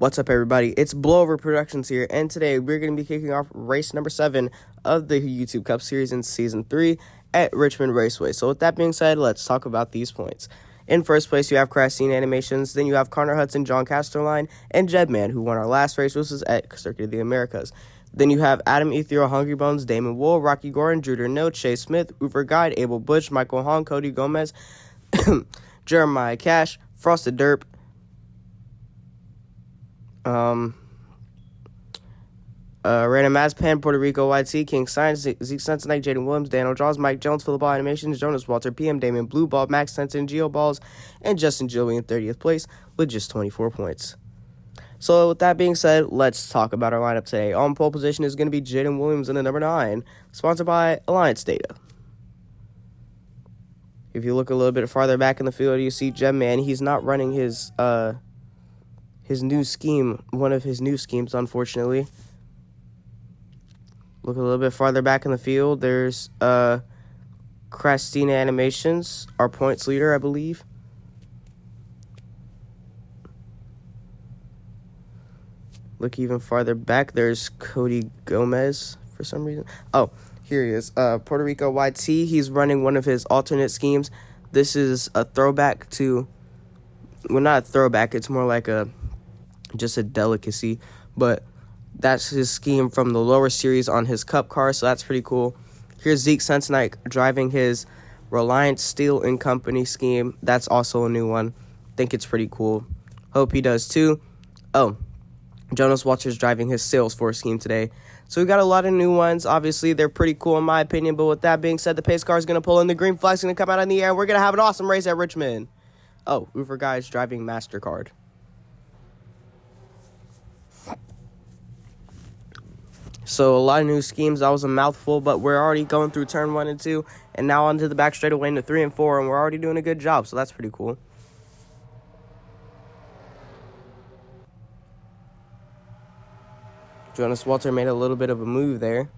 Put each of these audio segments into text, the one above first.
What's up, everybody? It's Blowover Productions here, and today we're going to be kicking off race number 7 of the YouTube Cup Series in Season 3 at Richmond Raceway. So with that being said, let's talk about these points. In first place, you have Crashing Animations, then you have Connor Hudson, John Casterline, and Jedman, who won our last race, which was at Circuit of the Americas. Then you have Adam Ethereal, Hungry Bones, Damon Wool, Rocky Gordon, Drew Derneau, Chase Smith, Uber Guide, Abel Butch, Michael Hong, Cody Gomez, Jeremiah Cash, Frosted Derp, Random Mazpan, Puerto Rico YT, King Science, Zeke Sensenite, Jaden Williams, Daniel Jaws, Mike Jones, Philip Ball Animations, Jonas Walter, PM, Damon Blue Ball, Max Sensen, Geo Balls, and Justin Joey in 30th place with just 24 points. So with that being said, let's talk about our lineup today. On pole position is going to be Jaden Williams in the number 9, sponsored by Alliance Data. If you look a little bit farther back in the field, you see Gemman. He's not running his new scheme, one of his new schemes, unfortunately. Look a little bit farther back in the field. There's Christina Animations, our points leader, I believe. Look even farther back. There's Cody Gomez for some reason. Oh, here he is. Puerto Rico YT. He's running one of his alternate schemes. This is a throwback to, well, not a throwback. It's more like just a delicacy, but that's his scheme from the lower series on his cup car, so that's pretty cool. Here's Zeke Sensenite driving his Reliance Steel and Company scheme. That's also a new one. Think it's pretty cool. Hope he does too. Oh, Jonas Walters driving his Salesforce scheme today. So we got a lot of new ones. Obviously, they're pretty cool in my opinion, but with that being said, the pace car is going to pull in, the green flag's going to come out in the air, and we're going to have an awesome race at Richmond. Oh, Uber Guy's driving MasterCard. So a lot of new schemes. That was a mouthful, but we're already going through turn 1 and 2, and now onto the back straightaway into 3 and 4, and we're already doing a good job, so that's pretty cool. Jonas Walter made a little bit of a move there.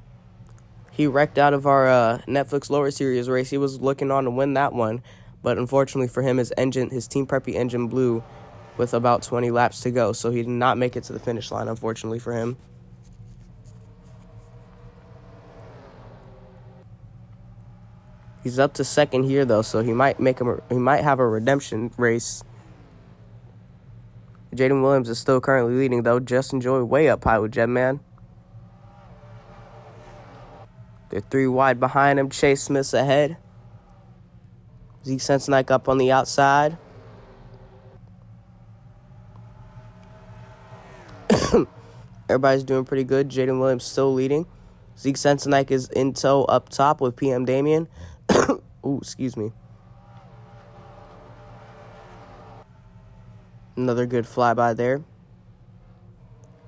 He wrecked out of our Netflix lower series race. He was looking on to win that one, but unfortunately for him, his Team Preppy engine blew with about 20 laps to go, so he did not make it to the finish line, unfortunately for him. He's up to second here though, so he might have a redemption race. Jaden Williams is still currently leading though. Justin Joy way up high with Jetman. They're 3 wide behind him. Chase Smith's ahead. Zeke Sensenite up on the outside. Everybody's doing pretty good. Jaden Williams still leading. Zeke Sensenite is in tow up top with PM Damien. Ooh, excuse me. Another good flyby there.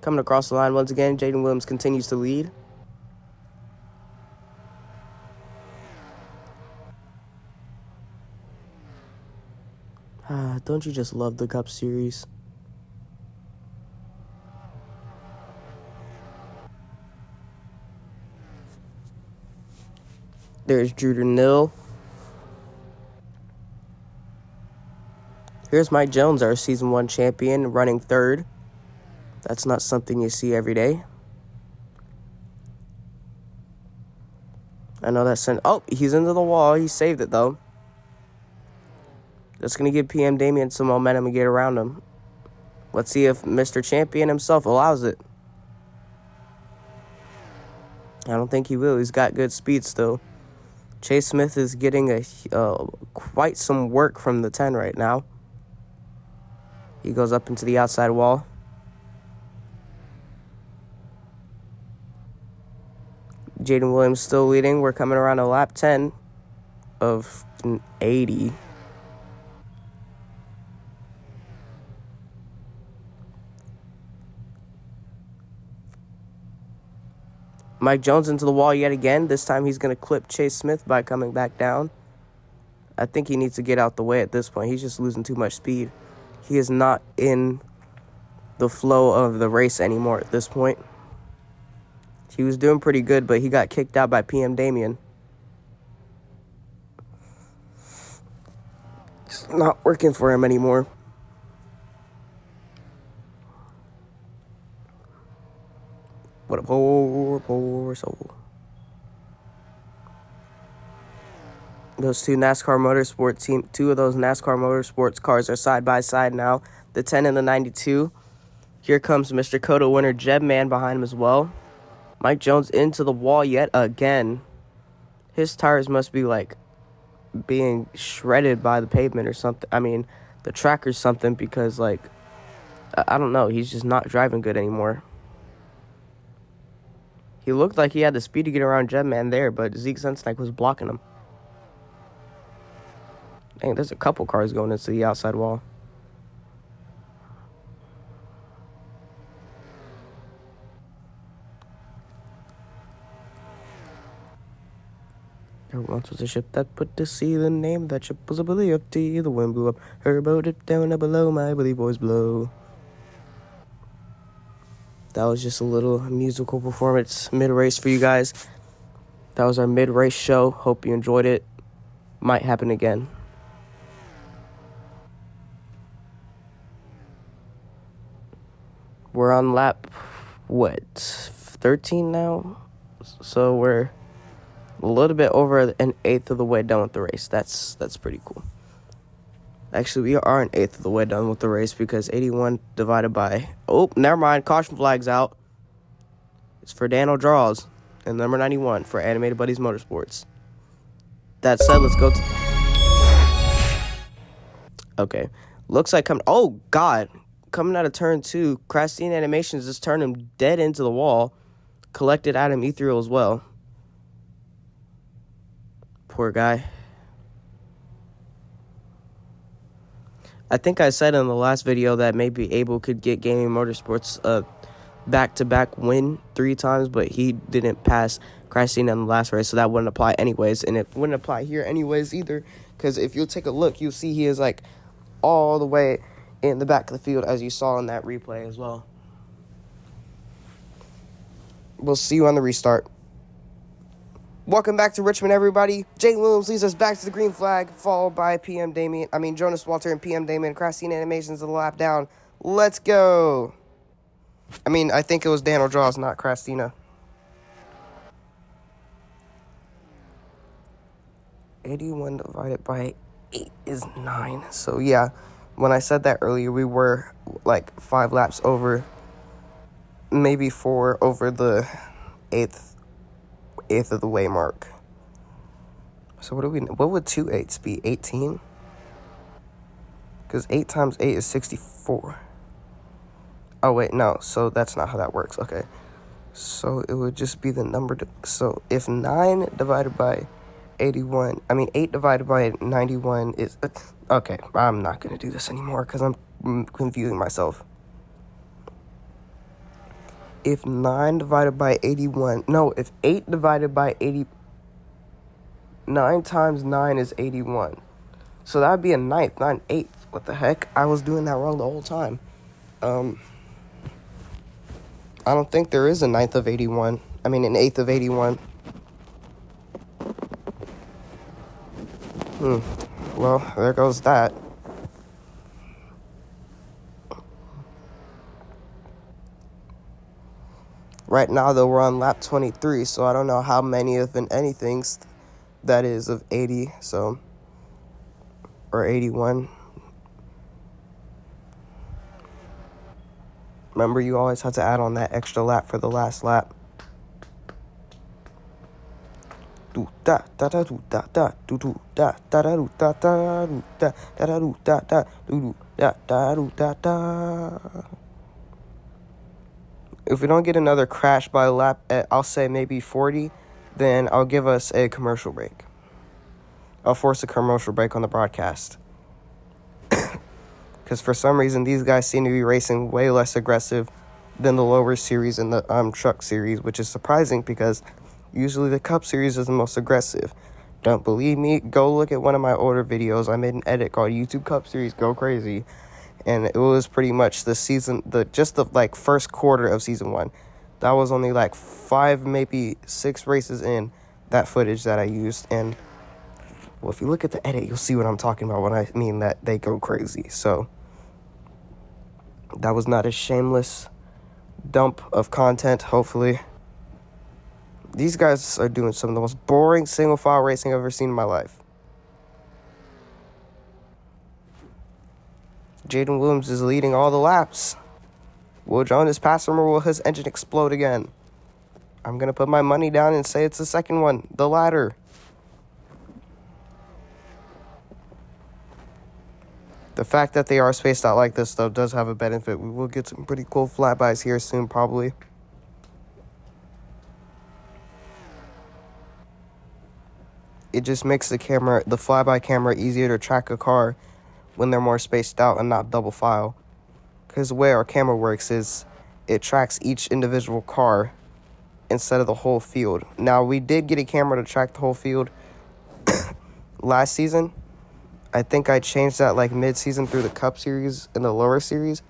Coming across the line once again, Jaden Williams continues to lead. Don't you just love the Cup Series? There's Drew Derneau. Here's Mike Jones, our Season 1 champion, running 3rd. That's not something you see every day. I know that oh, he's into the wall. He saved it, though. That's going to give PM Damien some momentum to get around him. Let's see if Mr. Champion himself allows it. I don't think he will. He's got good speed still. Chase Smith is getting quite some work from the 10 right now. He goes up into the outside wall. Jaden Williams still leading. We're coming around to lap 10 of 80. Mike Jones into the wall yet again. This time he's going to clip Chase Smith by coming back down. I think he needs to get out the way at this point. He's just losing too much speed. He is not in the flow of the race anymore at this point. He was doing pretty good, but he got kicked out by PM Damien. It's not working for him anymore. What a poor soul. Those two of those NASCAR Motorsports cars are side by side now. The 10 and the 92. Here comes Mr. Coda winner Jeb Man behind him as well. Mike Jones into the wall yet again. His tires must be like being shredded by the pavement or something. I mean, the track or something, because like, I don't know. He's just not driving good anymore. He looked like he had the speed to get around Jeb Man there, but Zeke Sensnike was blocking him. Dang, there's a couple cars going into the outside wall. There once was a ship that put to sea. The name of that ship was a Billy of Tea. The wind blew up her boat, dipped down up below. My Billy boys blow. That was just a little musical performance mid-race for you guys. That was our mid-race show. Hope you enjoyed it. Might happen again. We're on lap, 13 now? So we're a little bit over an eighth of the way done with the race. That's pretty cool. Actually, we are an eighth of the way done with the race, because 81 divided by... Oh, never mind. Caution flag's out. It's for Daniel Draws. And number 91 for Animated Buddies Motorsports. That said, let's go to... Okay. Looks like coming... Oh, God. Coming out of turn 2, Crastine Animations just turned him dead into the wall. Collected Adam Ethereal as well. Poor guy. I think I said in the last video that maybe Abel could get Gaming Motorsports a back-to-back win 3 times, but he didn't pass Crastine in the last race, so that wouldn't apply anyways, and it wouldn't apply here anyways either, because if you take a look, you'll see he is like all the way in the back of the field, as you saw in that replay as well. We'll see you on the restart. Welcome back to Richmond, everybody. Jay Looms leads us back to the green flag, followed by Jonas Walter and PM Damien. Crastine Animations a lap down. Let's go. I mean, I think it was Daniel Draws, not Crastina. 81 divided by 8 is 9. So, yeah, when I said that earlier, we were like 5 laps over, maybe 4 over the eighth of the way mark. So what would 2 8s be? 18? Because 8 times 8 is 64. Oh wait, no, so that's not how that works. Okay, so it would just be the number so if 9 divided by 81, I mean 8 divided by 91 is okay, I'm not gonna do this anymore because I'm confusing myself. If 9 divided by 81... No, if 8 divided by 80... 9 times 9 is 81. So that would be a ninth, not an eighth. What the heck? I was doing that wrong the whole time. I don't think there is a ninth of 81. I mean, an eighth of 81. Well, there goes that. Right now, though, we're on lap 23, so I don't know how many of anythings that is of 80, so, or 81. Remember, you always have to add on that extra lap for the last lap. If we don't get another crash by lap at, I'll say maybe 40, then I'll give us a commercial break. I'll force a commercial break on the broadcast. Because for some reason, these guys seem to be racing way less aggressive than the lower series and the truck series, which is surprising because usually the Cup series is the most aggressive. Don't believe me? Go look at one of my older videos. I made an edit called YouTube Cup Series Go Crazy. And it was pretty much the first quarter of season 1. That was only like 5, maybe 6 races in that footage that I used. And, well, if you look at the edit, you'll see what I'm talking about when I mean that they go crazy. So, that was not as shameless dump of content, hopefully. These guys are doing some of the most boring single file racing I've ever seen in my life. Jaden Williams is leading all the laps. Will Jonas pass him, or will his engine explode again? I'm going to put my money down and say it's the second one, the latter. The fact that they are spaced out like this, though, does have a benefit. We will get some pretty cool flybys here soon, probably. It just makes the flyby camera, easier to track a car when they're more spaced out and not double file. Because the way our camera works is it tracks each individual car instead of the whole field. Now, we did get a camera to track the whole field last season. I think I changed that like mid-season through the Cup Series and the lower series.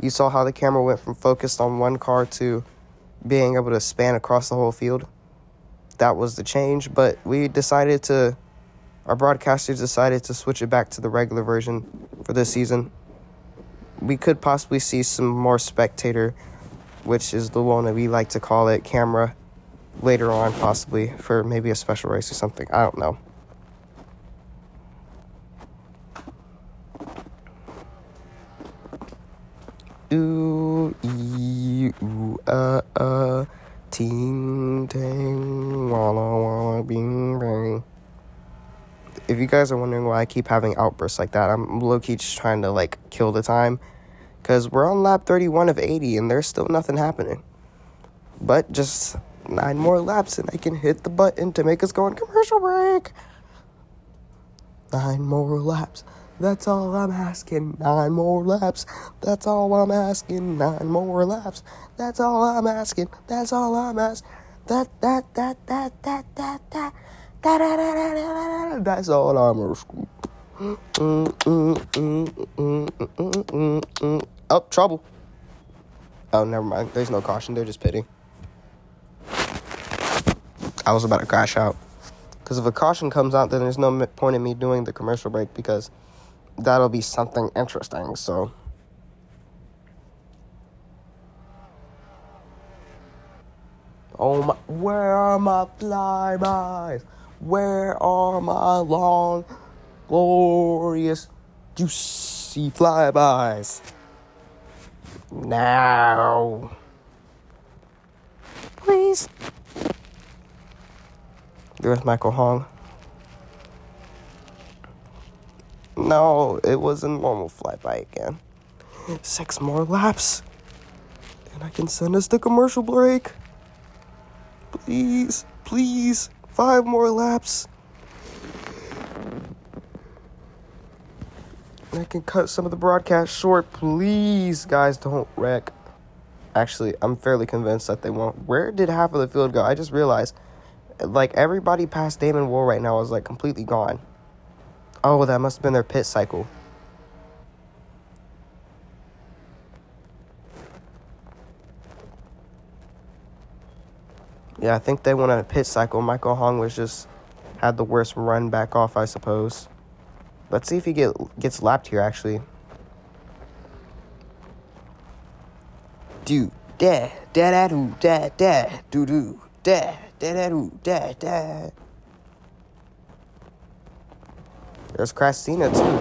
You saw how the camera went from focused on one car to being able to span across the whole field. That was the change, but our broadcasters decided to switch it back to the regular version for this season. We could possibly see some more spectator, which is the one that we like to call it, camera, later on, possibly, for maybe a special race or something. I don't know. Ooh, ee, ooh, ting, tang, walla, walla, bing, bang. If you guys are wondering why I keep having outbursts like that, I'm low-key just trying to, like, kill the time. Because we're on lap 31 of 80, and there's still nothing happening. But just 9 more laps, and I can hit the button to make us go on commercial break. 9 more laps. That's all I'm asking. 9 more laps. That's all I'm asking. 9 more laps. That's all I'm asking. That's all I'm asking. That's all I'm asking. Oh, trouble. Oh, never mind. There's no caution. They're just pitting. I was about to crash out. Because if a caution comes out, then there's no point in me doing the commercial break, because that'll be something interesting, so. Oh my, where are my flybys? Where are my long, glorious, juicy flybys? Now. Please. There's Michael Hong. No, it was a normal flyby again. 6 more laps. And I can send us the commercial break. Please, please. 5 more laps. And I can cut some of the broadcast short. Please, guys, don't wreck. Actually, I'm fairly convinced that they won't. Where did half of the field go? I just realized, like, everybody past Damon Wool right now is, like, completely gone. Oh, that must have been their pit cycle. Yeah, I think they went on a pit cycle. Michael Hong had the worst run back off, I suppose. Let's see if he gets lapped here, actually. Do da da da do da da do do da da da do da da. There's Christina too.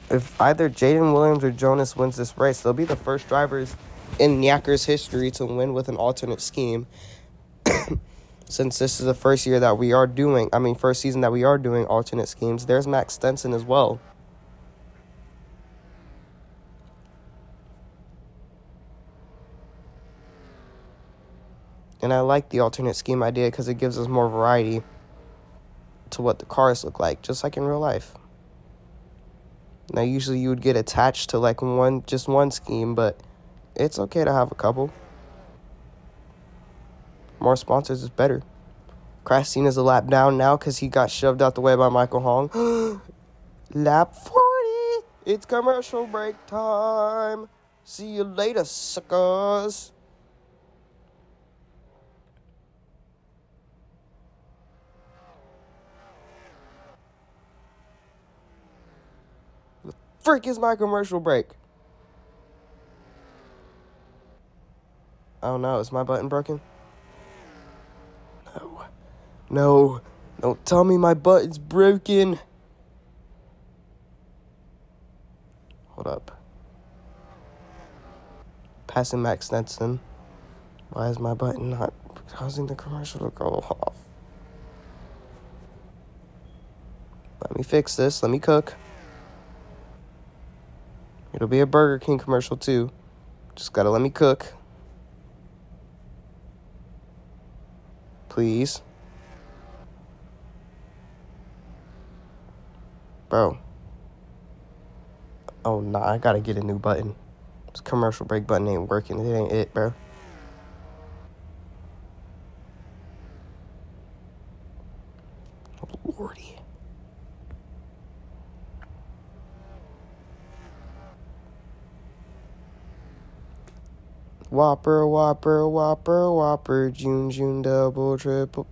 If either Jaden Williams or Jonas wins this race, they'll be the first drivers in Nyakker's history to win with an alternate scheme. Since this is the first season that we are doing alternate schemes. There's Max Stenson as well. And I like the alternate scheme idea because it gives us more variety to what the cars look like, just like in real life. Now, usually you would get attached to like just one scheme, but it's okay to have a couple. More sponsors is better. Christina's a lap down now because he got shoved out the way by Michael Hong. Lap 40. It's commercial break time. See you later, suckers. frick is my commercial break? Oh no, is my button broken? No. No. Don't tell me my button's broken. Hold up. Passing Max Stetson. Why is my button not causing the commercial to go off? Let me fix this. Let me cook. It'll be a Burger King commercial too. Just gotta let me cook. Please. Bro. Oh, nah. I gotta get a new button. This commercial break button ain't working. It ain't it, bro. Oh, Lordy. Whopper, Whopper, Whopper, Whopper, June, double, triple.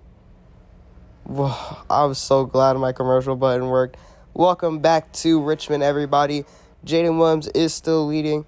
Whoa, I was so glad my commercial button worked. Welcome back to Richmond, everybody. Jaden Williams is still leading.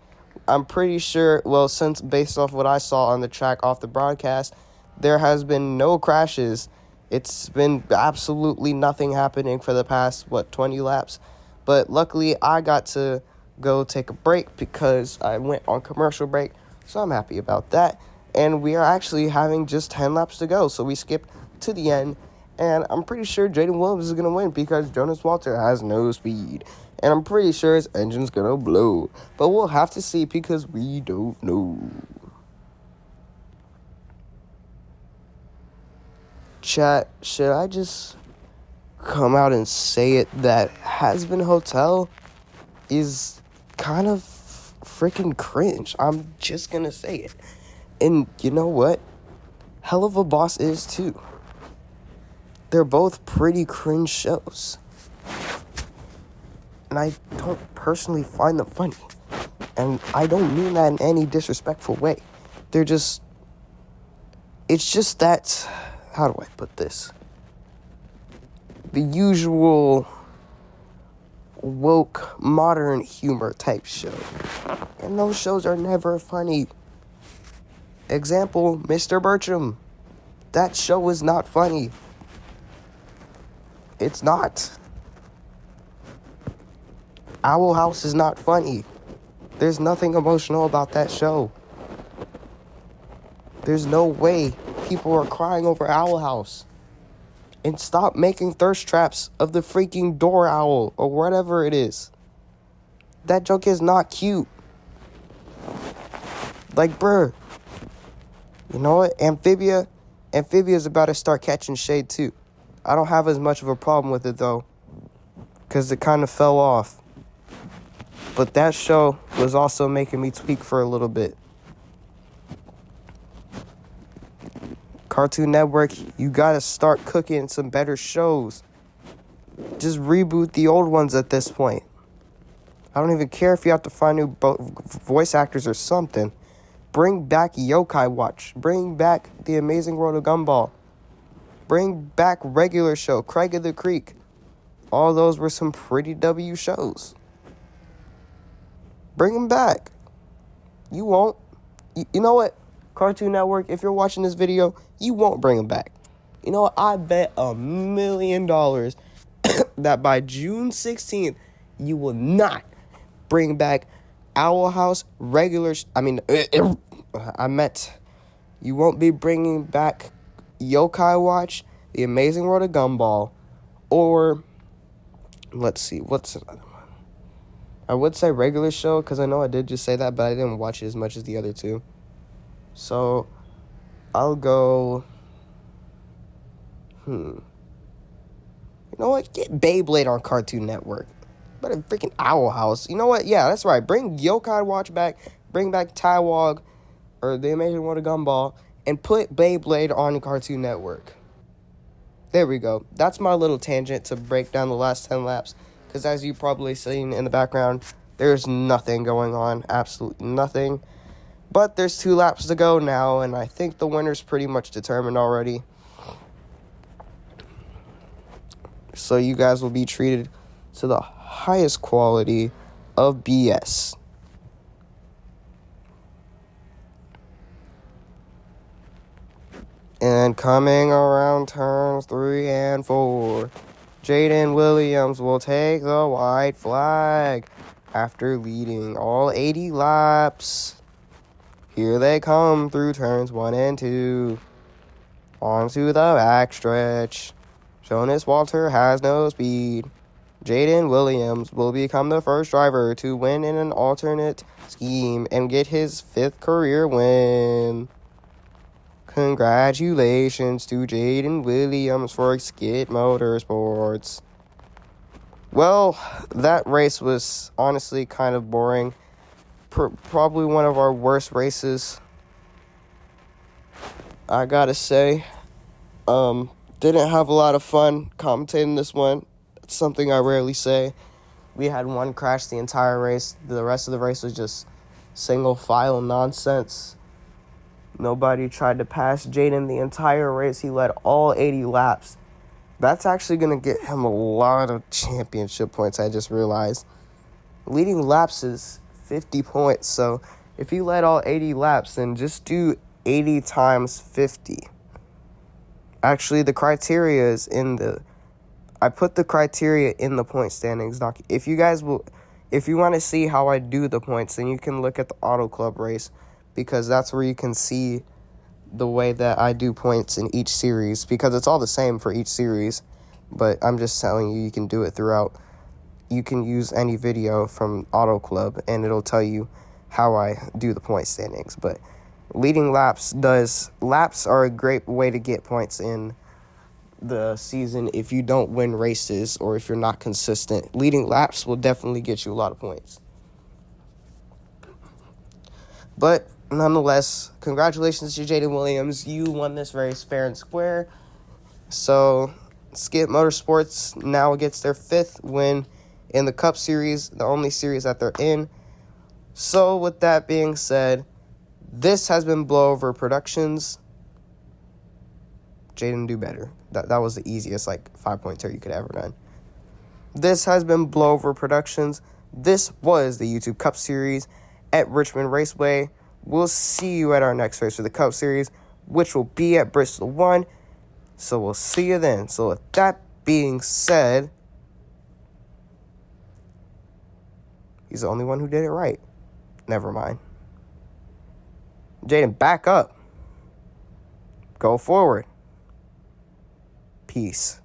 I'm pretty sure, well, since based off what I saw on the track off the broadcast, there has been no crashes. It's been absolutely nothing happening for the past, 20 laps. But luckily, I got to go take a break because I went on commercial break. So I'm happy about that. And we are actually having just 10 laps to go. So we skipped to the end. And I'm pretty sure Jaden Williams is going to win because Jonas Walter has no speed. And I'm pretty sure his engine's going to blow. But we'll have to see because we don't know. Chat, should I just come out and say it that Has-Been Hotel is kind of freaking cringe? I'm just gonna say it. And you know what? Hell of a Boss is too. They're both pretty cringe shows. And I don't personally find them funny. And I don't mean that in any disrespectful way. It's just that, how do I put this? The usual woke, modern humor type show. And those shows are never funny. Example, Mr. Bertram. That show is not funny. It's not. Owl House is not funny. There's nothing emotional about that show. There's no way people are crying over Owl House. And stop making thirst traps of the freaking door owl or whatever it is. That joke is not cute. Like, bruh. You know what? Amphibia is about to start catching shade too. I don't have as much of a problem with it though. Because it kind of fell off. But that show was also making me tweak for a little bit. Cartoon Network, you gotta start cooking some better shows. Just reboot the old ones at this point. I don't even care if you have to find new voice actors or something. Bring back Yokai Watch. Bring back The Amazing World of Gumball. Bring back regular show, Craig of the Creek. All those were some pretty W shows. Bring them back. You won't. You know what? Cartoon Network, if you're watching this video, you won't bring them back. You know what? I bet $1 million that by June 16th, you will not bring back Owl House regular... I meant you won't be bringing back Yokai Watch, The Amazing World of Gumball, or... Let's see, what's another one? I would say regular show, because I know I did just say that, but I didn't watch it as much as the other two. So, I'll go... You know what? Get Beyblade on Cartoon Network. But a freaking Owl House. You know what? Yeah, that's right. Bring Yokai Watch back. Bring back Tywog, or The Amazing World of Gumball, and put Beyblade on Cartoon Network. There we go. That's my little tangent to break down the last 10 laps. Because as you've probably seen in the background, there's nothing going on. Absolutely nothing. But there's 2 laps to go now, and I think the winner's pretty much determined already. So you guys will be treated to the highest quality of BS. And coming around turns 3 and 4, Jaden Williams will take the white flag after leading all 80 laps. Here they come through turns 1 and 2. Onto the backstretch. Jonas Walter has no speed. Jaden Williams will become the first driver to win in an alternate scheme and get his 5th career win. Congratulations to Jaden Williams for Skid Motorsports. Well, that race was honestly kind of boring. Probably one of our worst races, I gotta say. Didn't have a lot of fun commentating this one. It's something I rarely say. We had one crash the entire race. The rest of the race was just single file nonsense. Nobody tried to pass Jaden the entire race. He led all 80 laps. That's actually going to get him a lot of championship points, I just realized. Leading laps is 50 points. So if he led all 80 laps, then just do 80 times 50. Actually, the criteria is I put the criteria in the point standings. If you want to see how I do the points, then you can look at the Auto Club race, because that's where you can see the way that I do points in each series, because it's all the same for each series, but I'm just telling you, you can do it throughout. You can use any video from Auto Club, and it'll tell you how I do the point standings. But leading laps are a great way to get points in the season if you don't win races or if you're not consistent. Leading laps will definitely get you a lot of points. But nonetheless, congratulations to Jaden Williams. You won this race fair and square. So Skid Motorsports now gets their 5th win in the Cup Series, the only series that they're in. So with that being said, this has been Blowover Productions. Jaden, do better. That was the easiest 5-pointer you could ever done. This has been Blowover Productions. This was the YouTube Cup Series at Richmond Raceway. We'll see you at our next race for the Cup Series, which will be at Bristol 1. So we'll see you then. So with that being said, he's the only one who did it right. Never mind. Jaden, back up. Go forward. Peace.